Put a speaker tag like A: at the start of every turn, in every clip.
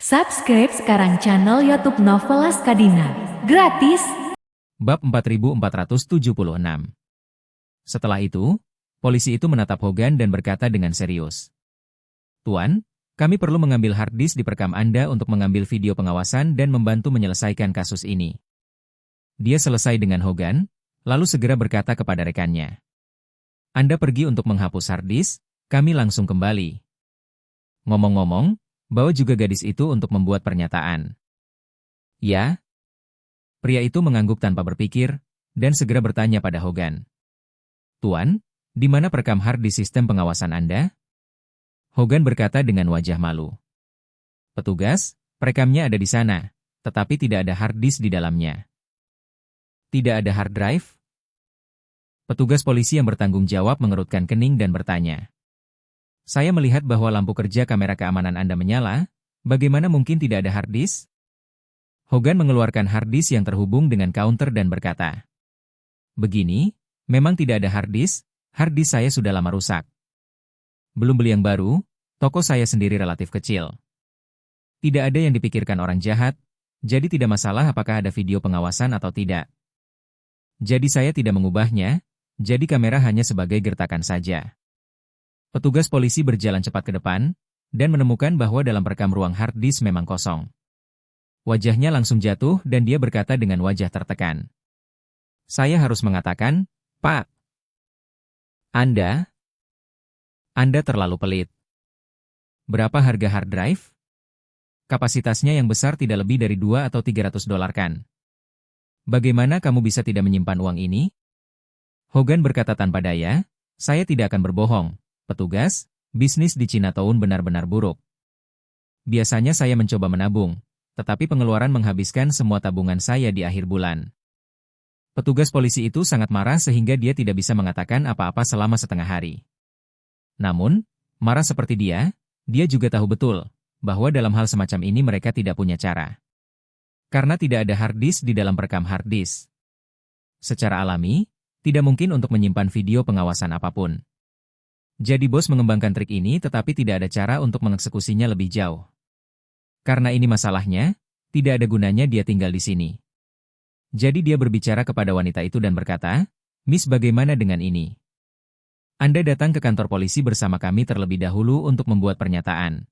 A: Subscribe sekarang channel YouTube Novelas Kadina. Gratis.
B: Bab 4476. Setelah itu, polisi itu menatap Hogan dan berkata dengan serius. Tuan, kami perlu mengambil hard disk di perekam Anda untuk mengambil video pengawasan dan membantu menyelesaikan kasus ini. Dia selesai dengan Hogan, lalu segera berkata kepada rekannya. Anda pergi untuk menghapus hard disk, kami langsung kembali. Ngomong-ngomong, bawa juga gadis itu untuk membuat pernyataan. Ya? Pria itu mengangguk tanpa berpikir, dan segera bertanya pada Hogan. Tuan, di mana perekam hard di sistem pengawasan Anda? Hogan berkata dengan wajah malu. Petugas, perekamnya ada di sana, tetapi tidak ada hard disk di dalamnya. Tidak ada hard drive? Petugas polisi yang bertanggung jawab mengerutkan kening dan bertanya. Saya melihat bahwa lampu kerja kamera keamanan Anda menyala, bagaimana mungkin tidak ada hard disk? Hogan mengeluarkan hard disk yang terhubung dengan counter dan berkata, begini, memang tidak ada hard disk saya sudah lama rusak. Belum beli yang baru, toko saya sendiri relatif kecil. Tidak ada yang dipikirkan orang jahat, jadi tidak masalah apakah ada video pengawasan atau tidak. Jadi saya tidak mengubahnya, jadi kamera hanya sebagai gertakan saja. Petugas polisi berjalan cepat ke depan, dan menemukan bahwa dalam perekam ruang hard disk memang kosong. Wajahnya langsung jatuh dan dia berkata dengan wajah tertekan. Saya harus mengatakan, Pak, Anda terlalu pelit. Berapa harga hard drive? Kapasitasnya yang besar tidak lebih dari $2 atau $300 kan? Bagaimana kamu bisa tidak menyimpan uang ini? Hogan berkata tanpa daya, saya tidak akan berbohong. Petugas, bisnis di Chinatown benar-benar buruk. Biasanya saya mencoba menabung, tetapi pengeluaran menghabiskan semua tabungan saya di akhir bulan. Petugas polisi itu sangat marah sehingga dia tidak bisa mengatakan apa-apa selama setengah hari. Namun, marah seperti dia juga tahu betul bahwa dalam hal semacam ini mereka tidak punya cara. Karena tidak ada hard disk di dalam perekam hard disk. Secara alami, tidak mungkin untuk menyimpan video pengawasan apapun. Jadi bos mengembangkan trik ini tetapi tidak ada cara untuk mengeksekusinya lebih jauh. Karena ini masalahnya, tidak ada gunanya dia tinggal di sini. Jadi dia berbicara kepada wanita itu dan berkata, Miss bagaimana dengan ini? Anda datang ke kantor polisi bersama kami terlebih dahulu untuk membuat pernyataan.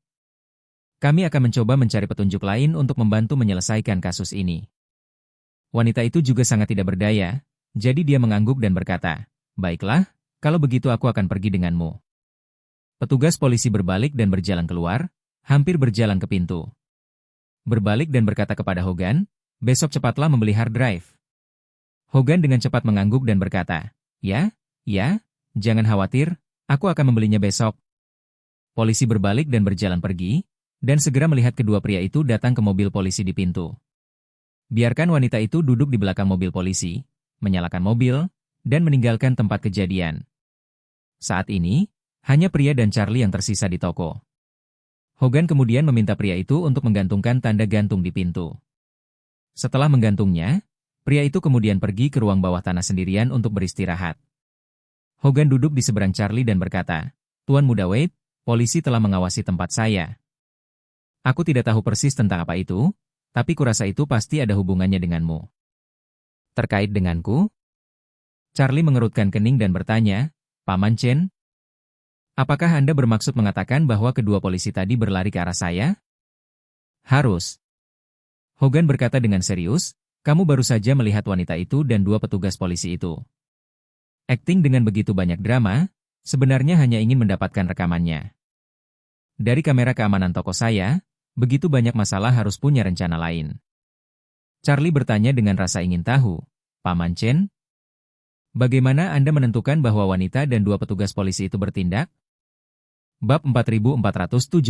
B: Kami akan mencoba mencari petunjuk lain untuk membantu menyelesaikan kasus ini. Wanita itu juga sangat tidak berdaya, jadi dia mengangguk dan berkata, baiklah, kalau begitu aku akan pergi denganmu. Petugas polisi berbalik dan berjalan keluar, hampir berjalan ke pintu. Berbalik dan berkata kepada Hogan, besok cepatlah membeli hard drive. Hogan dengan cepat mengangguk dan berkata, ya, jangan khawatir, aku akan membelinya besok. Polisi berbalik dan berjalan pergi, dan segera melihat kedua pria itu datang ke mobil polisi di pintu. Biarkan wanita itu duduk di belakang mobil polisi, menyalakan mobil, dan meninggalkan tempat kejadian. Saat ini, hanya pria dan Charlie yang tersisa di toko. Hogan kemudian meminta pria itu untuk menggantungkan tanda gantung di pintu. Setelah menggantungnya, pria itu kemudian pergi ke ruang bawah tanah sendirian untuk beristirahat. Hogan duduk di seberang Charlie dan berkata, Tuan Muda Wade, polisi telah mengawasi tempat saya. Aku tidak tahu persis tentang apa itu, tapi kurasa itu pasti ada hubungannya denganmu. Terkait denganku? Charlie mengerutkan kening dan bertanya, Paman Chen? Apakah Anda bermaksud mengatakan bahwa kedua polisi tadi berlari ke arah saya? Harus. Hogan berkata dengan serius, kamu baru saja melihat wanita itu dan dua petugas polisi itu. Akting dengan begitu banyak drama, sebenarnya hanya ingin mendapatkan rekamannya. Dari kamera keamanan toko saya, begitu banyak masalah harus punya rencana lain. Charlie bertanya dengan rasa ingin tahu, Paman Chen? Bagaimana Anda menentukan bahwa wanita dan dua petugas polisi itu bertindak? Bab 4477.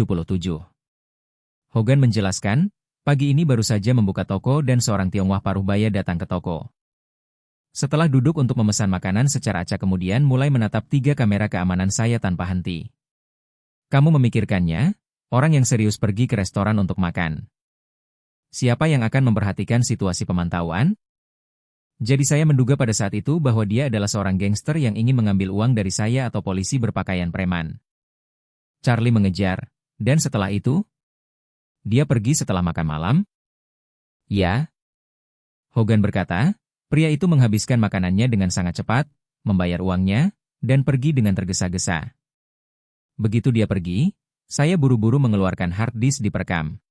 B: Hogan menjelaskan, pagi ini baru saja membuka toko dan seorang Tionghoa paruh baya datang ke toko. Setelah duduk untuk memesan makanan secara acak kemudian mulai menatap 3 kamera keamanan saya tanpa henti. Kamu memikirkannya, orang yang serius pergi ke restoran untuk makan. Siapa yang akan memperhatikan situasi pemantauan? Jadi saya menduga pada saat itu bahwa dia adalah seorang gangster yang ingin mengambil uang dari saya atau polisi berpakaian preman. Charlie mengejar, dan setelah itu? Dia pergi setelah makan malam? Ya. Hogan berkata, pria itu menghabiskan makanannya dengan sangat cepat, membayar uangnya, dan pergi dengan tergesa-gesa. Begitu dia pergi, saya buru-buru mengeluarkan hard disk diperekam.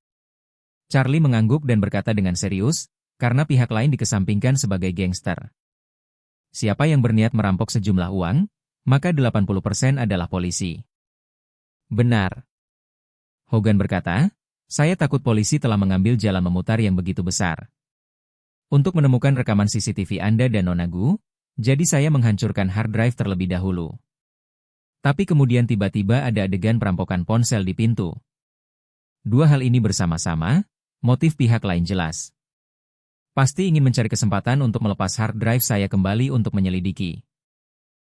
B: Charlie mengangguk dan berkata dengan serius, karena pihak lain dikesampingkan sebagai gangster. Siapa yang berniat merampok sejumlah uang, maka 80% adalah polisi. Benar. Hogan berkata, saya takut polisi telah mengambil jalan memutar yang begitu besar. Untuk menemukan rekaman CCTV Anda dan Nona Gu, jadi saya menghancurkan hard drive terlebih dahulu. Tapi kemudian tiba-tiba ada adegan perampokan ponsel di pintu. Dua hal ini bersama-sama, motif pihak lain jelas. Pasti ingin mencari kesempatan untuk melepas hard drive saya kembali untuk menyelidiki.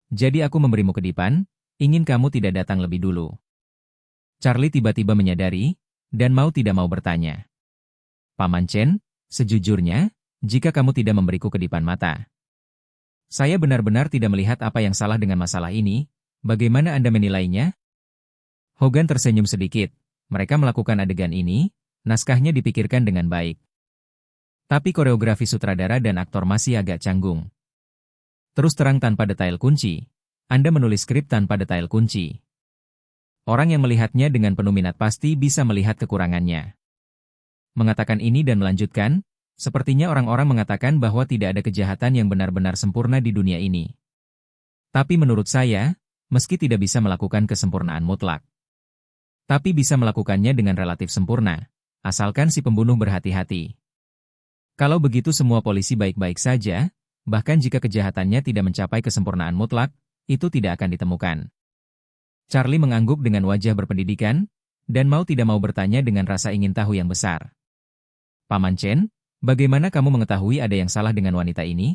B: Jadi aku memberimu kedipan, ingin kamu tidak datang lebih dulu. Charlie tiba-tiba menyadari, dan mau tidak mau bertanya. Paman Chen, sejujurnya, jika kamu tidak memberiku kedipan mata. Saya benar-benar tidak melihat apa yang salah dengan masalah ini, bagaimana Anda menilainya? Hogan tersenyum sedikit, mereka melakukan adegan ini, naskahnya dipikirkan dengan baik. Tapi koreografi sutradara dan aktor masih agak canggung. Terus terang tanpa detail kunci, Anda menulis skrip tanpa detail kunci. Orang yang melihatnya dengan penuh minat pasti bisa melihat kekurangannya. Mengatakan ini dan melanjutkan, sepertinya orang-orang mengatakan bahwa tidak ada kejahatan yang benar-benar sempurna di dunia ini. Tapi menurut saya, meski tidak bisa melakukan kesempurnaan mutlak, tapi bisa melakukannya dengan relatif sempurna, asalkan si pembunuh berhati-hati. Kalau begitu semua polisi baik-baik saja, bahkan jika kejahatannya tidak mencapai kesempurnaan mutlak, itu tidak akan ditemukan. Charlie mengangguk dengan wajah berpendidikan, dan mau tidak mau bertanya dengan rasa ingin tahu yang besar. Paman Chen, bagaimana kamu mengetahui ada yang salah dengan wanita ini?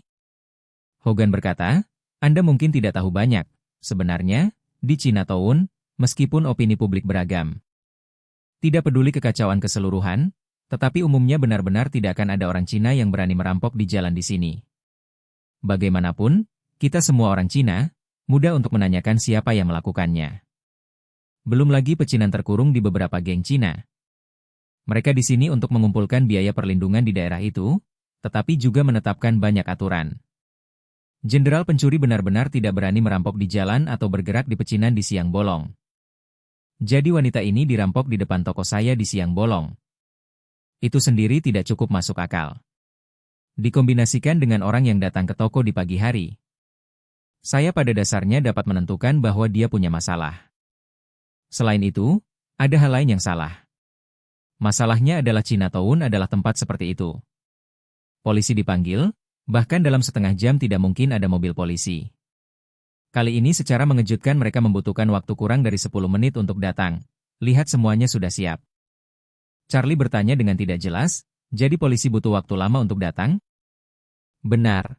B: Hogan berkata, Anda mungkin tidak tahu banyak. Sebenarnya, di Chinatown, meskipun opini publik beragam, tidak peduli kekacauan keseluruhan, tetapi umumnya benar-benar tidak akan ada orang Cina yang berani merampok di jalan di sini. Bagaimanapun, kita semua orang Cina, mudah untuk menanyakan siapa yang melakukannya. Belum lagi pecinan terkurung di beberapa geng Cina. Mereka di sini untuk mengumpulkan biaya perlindungan di daerah itu, tetapi juga menetapkan banyak aturan. Jenderal pencuri benar-benar tidak berani merampok di jalan atau bergerak di pecinan di siang bolong. Jadi wanita ini dirampok di depan toko saya di siang bolong. Itu sendiri tidak cukup masuk akal. Dikombinasikan dengan orang yang datang ke toko di pagi hari. Saya pada dasarnya dapat menentukan bahwa dia punya masalah. Selain itu, ada hal lain yang salah. Masalahnya adalah Chinatown adalah tempat seperti itu. Polisi dipanggil, bahkan dalam setengah jam tidak mungkin ada mobil polisi. Kali ini secara mengejutkan mereka membutuhkan waktu kurang dari 10 menit untuk datang. Lihat semuanya sudah siap. Charlie bertanya dengan tidak jelas, jadi polisi butuh waktu lama untuk datang? Benar.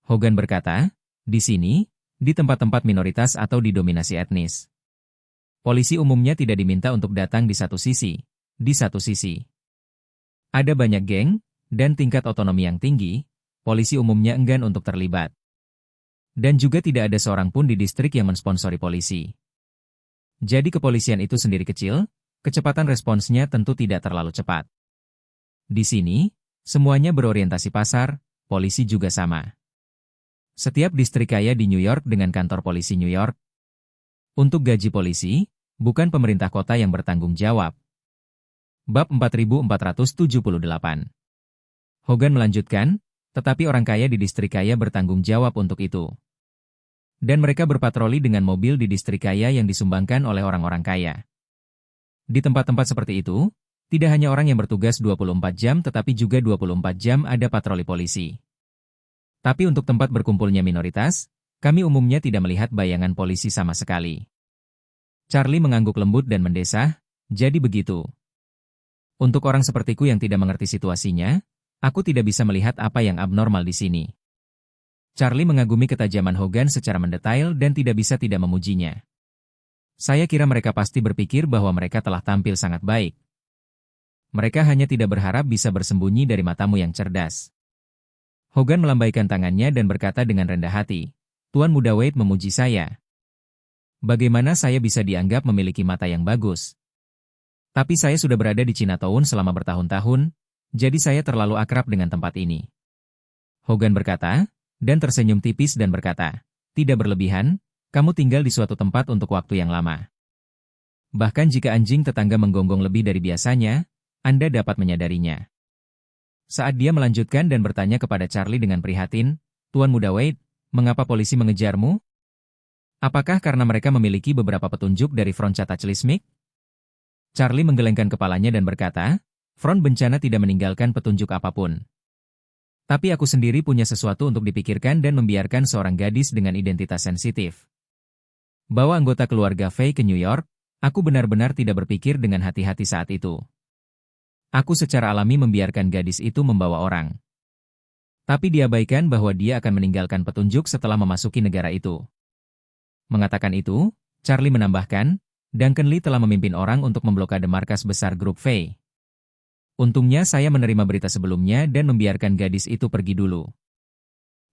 B: Hogan berkata, di sini, di tempat-tempat minoritas atau didominasi etnis, polisi umumnya tidak diminta untuk datang di satu sisi. Di satu sisi, ada banyak geng, dan tingkat otonomi yang tinggi, polisi umumnya enggan untuk terlibat. Dan juga tidak ada seorang pun di distrik yang mensponsori polisi. Jadi kepolisian itu sendiri kecil, kecepatan responsnya tentu tidak terlalu cepat. Di sini, semuanya berorientasi pasar, polisi juga sama. Setiap distrik kaya di New York dengan kantor polisi New York. Untuk gaji polisi, bukan pemerintah kota yang bertanggung jawab. Bab 4478. Hogan melanjutkan, tetapi orang kaya di distrik kaya bertanggung jawab untuk itu. Dan mereka berpatroli dengan mobil di distrik kaya yang disumbangkan oleh orang-orang kaya. Di tempat-tempat seperti itu, tidak hanya orang yang bertugas 24 jam tetapi juga 24 jam ada patroli polisi. Tapi untuk tempat berkumpulnya minoritas, kami umumnya tidak melihat bayangan polisi sama sekali. Charlie mengangguk lembut dan mendesah, jadi begitu. Untuk orang sepertiku yang tidak mengerti situasinya, aku tidak bisa melihat apa yang abnormal di sini. Charlie mengagumi ketajaman Hogan secara mendetail dan tidak bisa tidak memujinya. Saya kira mereka pasti berpikir bahwa mereka telah tampil sangat baik. Mereka hanya tidak berharap bisa bersembunyi dari matamu yang cerdas. Hogan melambaikan tangannya dan berkata dengan rendah hati, Tuan Muda Wade memuji saya. Bagaimana saya bisa dianggap memiliki mata yang bagus? Tapi saya sudah berada di Chinatown selama bertahun-tahun, jadi saya terlalu akrab dengan tempat ini. Hogan berkata, dan tersenyum tipis dan berkata, tidak berlebihan, kamu tinggal di suatu tempat untuk waktu yang lama. Bahkan jika anjing tetangga menggonggong lebih dari biasanya, Anda dapat menyadarinya. Saat dia melanjutkan dan bertanya kepada Charlie dengan prihatin, Tuan Muda Wade, mengapa polisi mengejarmu? Apakah karena mereka memiliki beberapa petunjuk dari Front Cataclysmic? Charlie menggelengkan kepalanya dan berkata, Front bencana tidak meninggalkan petunjuk apapun. Tapi aku sendiri punya sesuatu untuk dipikirkan dan membiarkan seorang gadis dengan identitas sensitif. Bawa anggota keluarga Faye ke New York, aku benar-benar tidak berpikir dengan hati-hati saat itu. Aku secara alami membiarkan gadis itu membawa orang. Tapi diabaikan bahwa dia akan meninggalkan petunjuk setelah memasuki negara itu. Mengatakan itu, Charlie menambahkan, Duncan Lee telah memimpin orang untuk memblokade markas besar grup Faye. Untungnya saya menerima berita sebelumnya dan membiarkan gadis itu pergi dulu.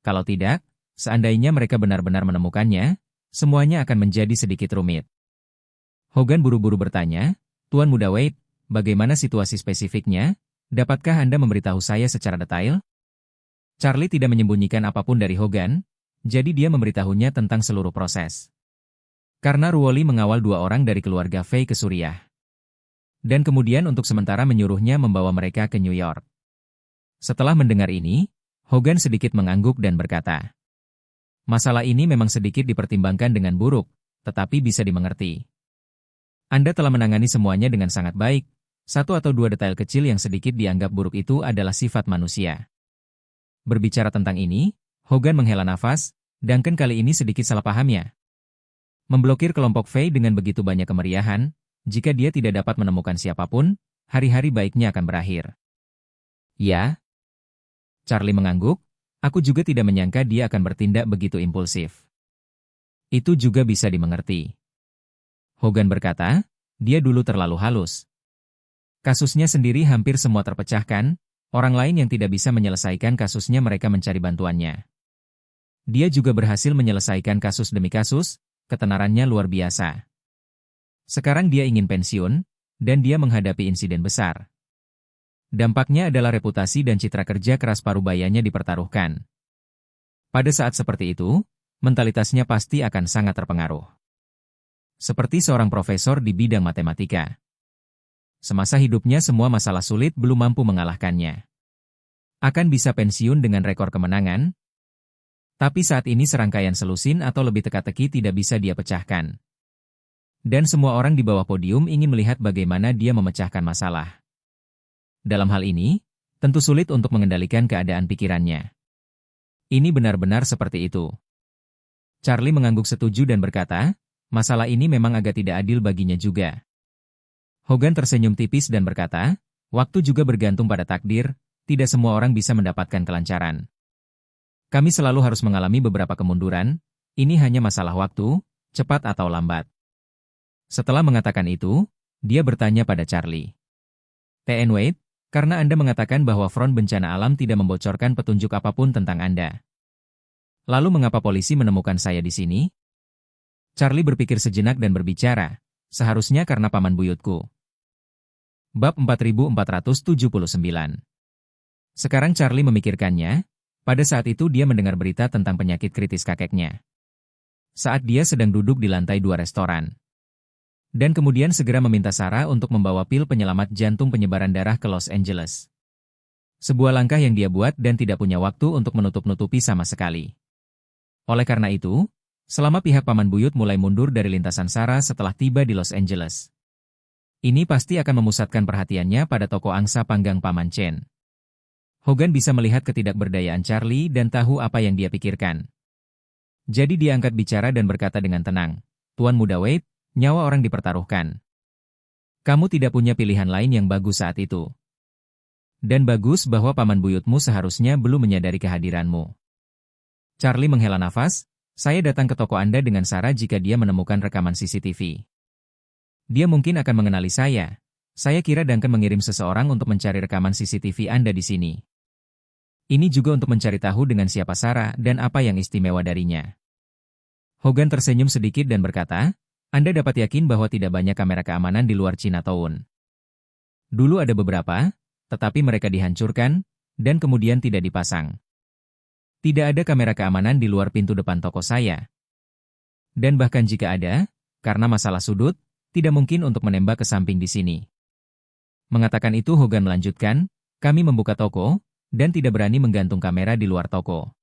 B: Kalau tidak, seandainya mereka benar-benar menemukannya, semuanya akan menjadi sedikit rumit. Hogan buru-buru bertanya, Tuan Muda Wade, bagaimana situasi spesifiknya? Dapatkah Anda memberitahu saya secara detail? Charlie tidak menyembunyikan apapun dari Hogan, jadi dia memberitahunya tentang seluruh proses. Karena Ruoli mengawal 2 orang dari keluarga Faye ke Suriah. Dan kemudian untuk sementara menyuruhnya membawa mereka ke New York. Setelah mendengar ini, Hogan sedikit mengangguk dan berkata, masalah ini memang sedikit dipertimbangkan dengan buruk, tetapi bisa dimengerti. Anda telah menangani semuanya dengan sangat baik, 1 atau 2 detail kecil yang sedikit dianggap buruk itu adalah sifat manusia. Berbicara tentang ini, Hogan menghela nafas, Duncan kali ini sedikit salah pahamnya. Memblokir kelompok Faye dengan begitu banyak kemeriahan, jika dia tidak dapat menemukan siapapun, hari-hari baiknya akan berakhir. Ya? Charlie mengangguk, aku juga tidak menyangka dia akan bertindak begitu impulsif. Itu juga bisa dimengerti. Hogan berkata, dia dulu terlalu halus. Kasusnya sendiri hampir semua terpecahkan, orang lain yang tidak bisa menyelesaikan kasusnya mereka mencari bantuannya. Dia juga berhasil menyelesaikan kasus demi kasus, ketenarannya luar biasa. Sekarang dia ingin pensiun, dan dia menghadapi insiden besar. Dampaknya adalah reputasi dan citra kerja keras parubayanya dipertaruhkan. Pada saat seperti itu, mentalitasnya pasti akan sangat terpengaruh. Seperti seorang profesor di bidang matematika. Semasa hidupnya semua masalah sulit belum mampu mengalahkannya. Akan bisa pensiun dengan rekor kemenangan, tapi saat ini serangkaian selusin atau lebih teka-teki tidak bisa dia pecahkan. Dan semua orang di bawah podium ingin melihat bagaimana dia memecahkan masalah. Dalam hal ini, tentu sulit untuk mengendalikan keadaan pikirannya. Ini benar-benar seperti itu. Charlie mengangguk setuju dan berkata, masalah ini memang agak tidak adil baginya juga. Hogan tersenyum tipis dan berkata, waktu juga bergantung pada takdir, tidak semua orang bisa mendapatkan kelancaran. Kami selalu harus mengalami beberapa kemunduran, ini hanya masalah waktu, cepat atau lambat. Setelah mengatakan itu, dia bertanya pada Charlie. T.N. Wade, karena Anda mengatakan bahwa Front Bencana Alam tidak membocorkan petunjuk apapun tentang Anda. Lalu mengapa polisi menemukan saya di sini? Charlie berpikir sejenak dan berbicara, seharusnya karena paman buyutku. Bab 4479. Sekarang Charlie memikirkannya. Pada saat itu dia mendengar berita tentang penyakit kritis kakeknya. Saat dia sedang duduk di lantai 2 restoran. Dan kemudian segera meminta Sarah untuk membawa pil penyelamat jantung penyebaran darah ke Los Angeles. Sebuah langkah yang dia buat dan tidak punya waktu untuk menutup-nutupi sama sekali. Oleh karena itu, selama pihak paman buyut mulai mundur dari lintasan Sarah setelah tiba di Los Angeles. Ini pasti akan memusatkan perhatiannya pada toko angsa panggang paman Chen. Hogan bisa melihat ketidakberdayaan Charlie dan tahu apa yang dia pikirkan. Jadi dia angkat bicara dan berkata dengan tenang, Tuan Muda Wade, nyawa orang dipertaruhkan. Kamu tidak punya pilihan lain yang bagus saat itu. Dan bagus bahwa paman buyutmu seharusnya belum menyadari kehadiranmu. Charlie menghela nafas, saya datang ke toko Anda dengan Sarah jika dia menemukan rekaman CCTV. Dia mungkin akan mengenali saya. Saya kira Duncan mengirim seseorang untuk mencari rekaman CCTV Anda di sini. Ini juga untuk mencari tahu dengan siapa Sarah dan apa yang istimewa darinya. Hogan tersenyum sedikit dan berkata, Anda dapat yakin bahwa tidak banyak kamera keamanan di luar Chinatown. Dulu ada beberapa, tetapi mereka dihancurkan, dan kemudian tidak dipasang. Tidak ada kamera keamanan di luar pintu depan toko saya. Dan bahkan jika ada, karena masalah sudut, tidak mungkin untuk menembak ke samping di sini. Mengatakan itu Hogan melanjutkan, kami membuka toko, dan tidak berani menggantung kamera di luar toko.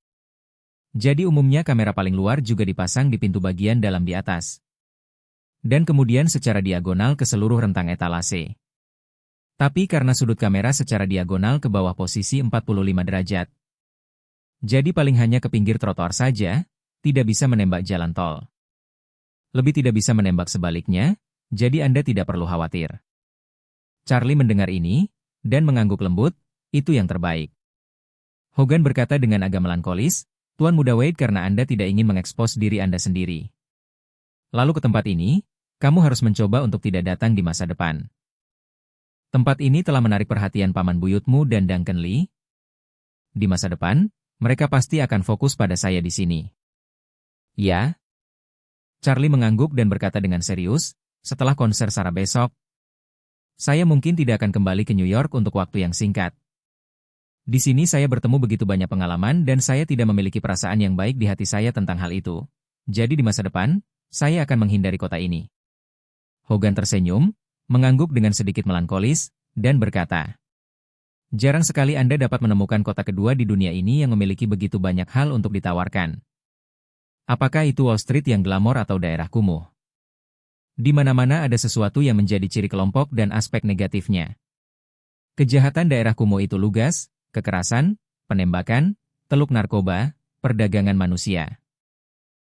B: Jadi umumnya kamera paling luar juga dipasang di pintu bagian dalam di atas. Dan kemudian secara diagonal ke seluruh rentang etalase. Tapi karena sudut kamera secara diagonal ke bawah posisi 45 derajat. Jadi paling hanya ke pinggir trotoar saja, tidak bisa menembak jalan tol. Lebih tidak bisa menembak sebaliknya, jadi Anda tidak perlu khawatir. Charlie mendengar ini, dan mengangguk lembut, itu yang terbaik. Hogan berkata dengan agak melankolis, Tuan Muda Wade karena Anda tidak ingin mengekspos diri Anda sendiri. Lalu ke tempat ini, kamu harus mencoba untuk tidak datang di masa depan. Tempat ini telah menarik perhatian paman buyutmu dan Duncan Lee. Di masa depan, mereka pasti akan fokus pada saya di sini. Ya? Charlie mengangguk dan berkata dengan serius, setelah konser Sarah besok, saya mungkin tidak akan kembali ke New York untuk waktu yang singkat. Di sini saya bertemu begitu banyak pengalaman dan saya tidak memiliki perasaan yang baik di hati saya tentang hal itu. Jadi di masa depan, saya akan menghindari kota ini. Hogan tersenyum, mengangguk dengan sedikit melankolis, dan berkata, jarang sekali Anda dapat menemukan kota kedua di dunia ini yang memiliki begitu banyak hal untuk ditawarkan. Apakah itu Wall Street yang glamor atau daerah kumuh? Di mana-mana ada sesuatu yang menjadi ciri kelompok dan aspek negatifnya. Kejahatan daerah kumuh itu lugas, kekerasan, penembakan, teluk narkoba, perdagangan manusia.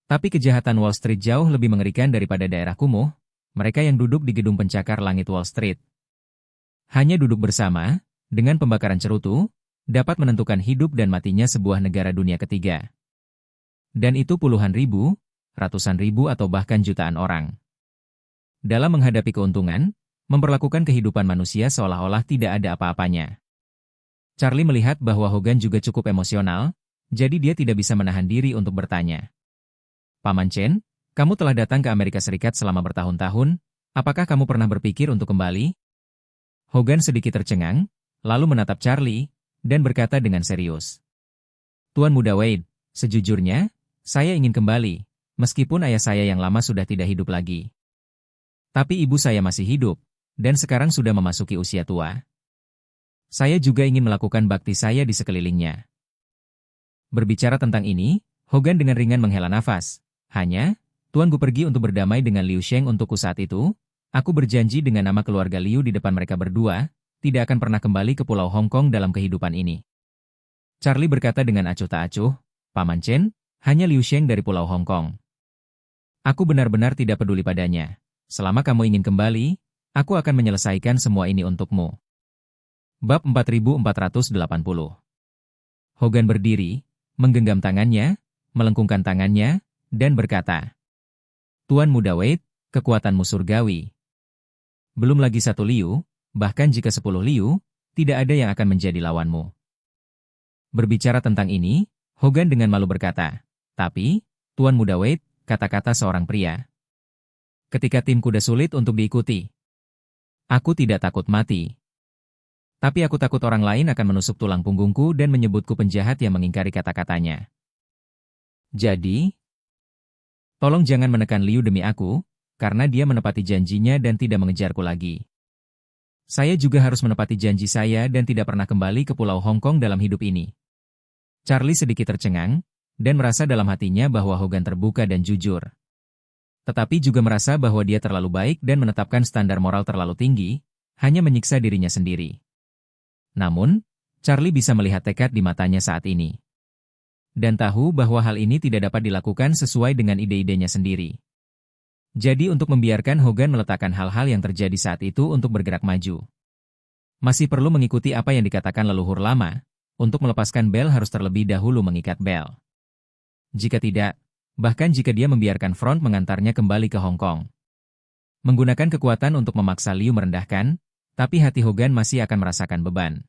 B: Tapi kejahatan Wall Street jauh lebih mengerikan daripada daerah kumuh, mereka yang duduk di gedung pencakar langit Wall Street. Hanya duduk bersama, dengan pembakaran cerutu, dapat menentukan hidup dan matinya sebuah negara dunia ketiga. Dan itu puluhan ribu, ratusan ribu atau bahkan jutaan orang. Dalam menghadapi keuntungan, memperlakukan kehidupan manusia seolah-olah tidak ada apa-apanya. Charlie melihat bahwa Hogan juga cukup emosional, jadi dia tidak bisa menahan diri untuk bertanya. Paman Chen, kamu telah datang ke Amerika Serikat selama bertahun-tahun, apakah kamu pernah berpikir untuk kembali? Hogan sedikit tercengang, lalu menatap Charlie, dan berkata dengan serius. Tuan Muda Wade, sejujurnya, saya ingin kembali, meskipun ayah saya yang lama sudah tidak hidup lagi. Tapi ibu saya masih hidup, dan sekarang sudah memasuki usia tua. Saya juga ingin melakukan bakti saya di sekelilingnya. Berbicara tentang ini, Hogan dengan ringan menghela nafas. Hanya, Tuan Gu pergi untuk berdamai dengan Liu Sheng untukku saat itu, aku berjanji dengan nama keluarga Liu di depan mereka berdua, tidak akan pernah kembali ke Pulau Hong Kong dalam kehidupan ini. Charlie berkata dengan acuh tak acuh, Paman Chen, hanya Liu Sheng dari Pulau Hong Kong. Aku benar-benar tidak peduli padanya. Selama kamu ingin kembali, aku akan menyelesaikan semua ini untukmu. Bab 4480. Hogan berdiri, menggenggam tangannya, melengkungkan tangannya, dan berkata, Tuan Muda Wade, kekuatanmu surgawi. Belum lagi 1 Liu, bahkan jika 10 Liu, tidak ada yang akan menjadi lawanmu. Berbicara tentang ini, Hogan dengan malu berkata, tapi, Tuan Muda Wade, kata-kata seorang pria. Ketika tim kuda sulit untuk diikuti. Aku tidak takut mati. Tapi aku takut orang lain akan menusuk tulang punggungku dan menyebutku penjahat yang mengingkari kata-katanya. Jadi, tolong jangan menekan Liu demi aku, karena dia menepati janjinya dan tidak mengejarku lagi. Saya juga harus menepati janji saya dan tidak pernah kembali ke Pulau Hong Kong dalam hidup ini. Charlie sedikit tercengang, dan merasa dalam hatinya bahwa Hogan terbuka dan jujur. Tetapi juga merasa bahwa dia terlalu baik dan menetapkan standar moral terlalu tinggi, hanya menyiksa dirinya sendiri. Namun, Charlie bisa melihat tekad di matanya saat ini. Dan tahu bahwa hal ini tidak dapat dilakukan sesuai dengan ide-idenya sendiri. Jadi untuk membiarkan Hogan meletakkan hal-hal yang terjadi saat itu untuk bergerak maju. Masih perlu mengikuti apa yang dikatakan leluhur lama, untuk melepaskan bel harus terlebih dahulu mengikat bel. Jika tidak, bahkan jika dia membiarkan front mengantarnya kembali ke Hong Kong. Menggunakan kekuatan untuk memaksa Liu merendahkan, tapi hati Hogan masih akan merasakan beban.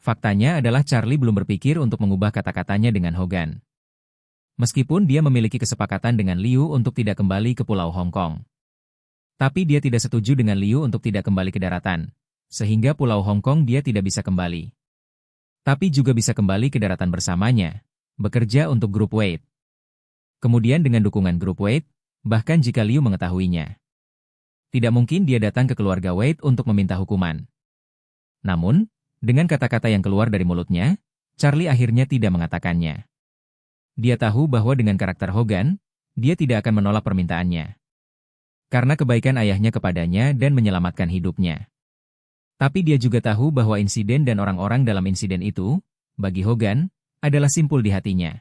B: Faktanya adalah Charlie belum berpikir untuk mengubah kata-katanya dengan Hogan. Meskipun dia memiliki kesepakatan dengan Liu untuk tidak kembali ke Pulau Hong Kong. Tapi dia tidak setuju dengan Liu untuk tidak kembali ke daratan. sehingga Pulau Hong Kong dia tidak bisa kembali. Tapi juga bisa kembali ke daratan bersamanya, bekerja untuk grup Wade. Kemudian dengan dukungan grup Wade, bahkan jika Liu mengetahuinya, tidak mungkin dia datang ke keluarga Wade untuk meminta hukuman. Namun, dengan kata-kata yang keluar dari mulutnya, Charlie akhirnya tidak mengatakannya. Dia tahu bahwa dengan karakter Hogan, dia tidak akan menolak permintaannya. Karena kebaikan ayahnya kepadanya dan menyelamatkan hidupnya. Tapi dia juga tahu bahwa insiden dan orang-orang dalam insiden itu, bagi Hogan, adalah simpul di hatinya.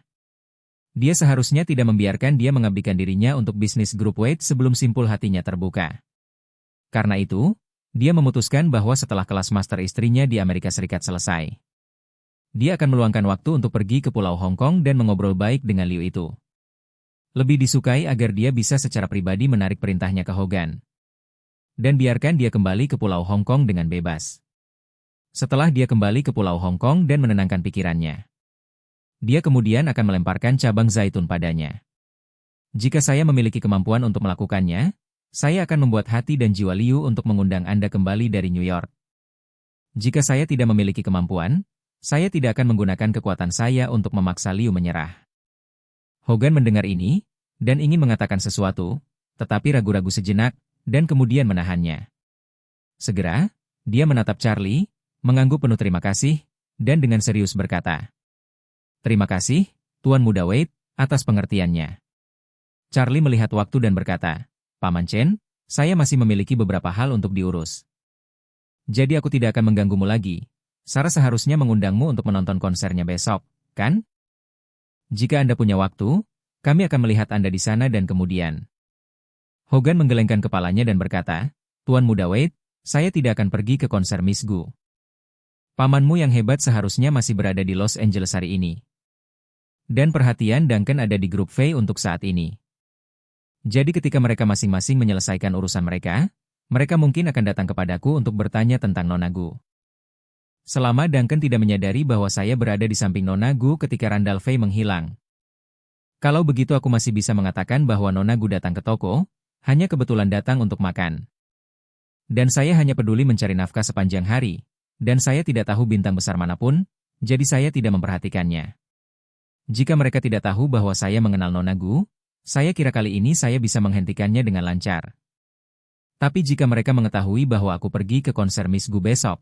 B: Dia seharusnya tidak membiarkan dia mengabdikan dirinya untuk bisnis grup Wade sebelum simpul hatinya terbuka. Karena itu, dia memutuskan bahwa setelah kelas master istrinya di Amerika Serikat selesai, dia akan meluangkan waktu untuk pergi ke Pulau Hong Kong dan mengobrol baik dengan Liu itu. Lebih disukai agar dia bisa secara pribadi menarik perintahnya ke Hogan. Dan biarkan dia kembali ke Pulau Hong Kong dengan bebas. Setelah dia kembali ke Pulau Hong Kong dan menenangkan pikirannya, dia kemudian akan melemparkan cabang zaitun padanya. Jika saya memiliki kemampuan untuk melakukannya, saya akan membuat hati dan jiwa Liu untuk mengundang Anda kembali dari New York. Jika saya tidak memiliki kemampuan, saya tidak akan menggunakan kekuatan saya untuk memaksa Liu menyerah. Hogan mendengar ini, dan ingin mengatakan sesuatu, tetapi ragu-ragu sejenak, dan kemudian menahannya. Segera, dia menatap Charlie, mengangguk penuh terima kasih, dan dengan serius berkata, "Terima kasih, Tuan Muda Wade, atas pengertiannya." Charlie melihat waktu dan berkata, "Paman Chen, saya masih memiliki beberapa hal untuk diurus. Jadi aku tidak akan mengganggumu lagi. Sarah seharusnya mengundangmu untuk menonton konsernya besok, kan? Jika Anda punya waktu, kami akan melihat Anda di sana dan kemudian." Hogan menggelengkan kepalanya dan berkata, "Tuan Muda Wade, saya tidak akan pergi ke konser Miss Gu. Pamanmu yang hebat seharusnya masih berada di Los Angeles hari ini. Dan perhatian Duncan ada di grup V untuk saat ini. Jadi ketika mereka masing-masing menyelesaikan urusan mereka mungkin akan datang kepadaku untuk bertanya tentang Nona Gu. Selama Duncan tidak menyadari bahwa saya berada di samping Nona Gu ketika Randall Faye menghilang. Kalau begitu aku masih bisa mengatakan bahwa Nona Gu datang ke toko, hanya kebetulan datang untuk makan. Dan saya hanya peduli mencari nafkah sepanjang hari, dan saya tidak tahu bintang besar manapun, jadi saya tidak memperhatikannya. Jika mereka tidak tahu bahwa saya mengenal Nona Gu, saya kira kali ini saya bisa menghentikannya dengan lancar. Tapi jika mereka mengetahui bahwa aku pergi ke konser Miss Gu besok,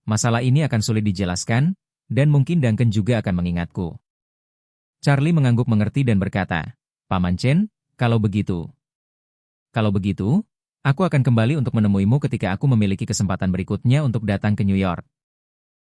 B: masalah ini akan sulit dijelaskan, dan mungkin Duncan juga akan mengingatku." Charlie mengangguk mengerti dan berkata, "Paman Chen, kalau begitu, aku akan kembali untuk menemuimu ketika aku memiliki kesempatan berikutnya untuk datang ke New York."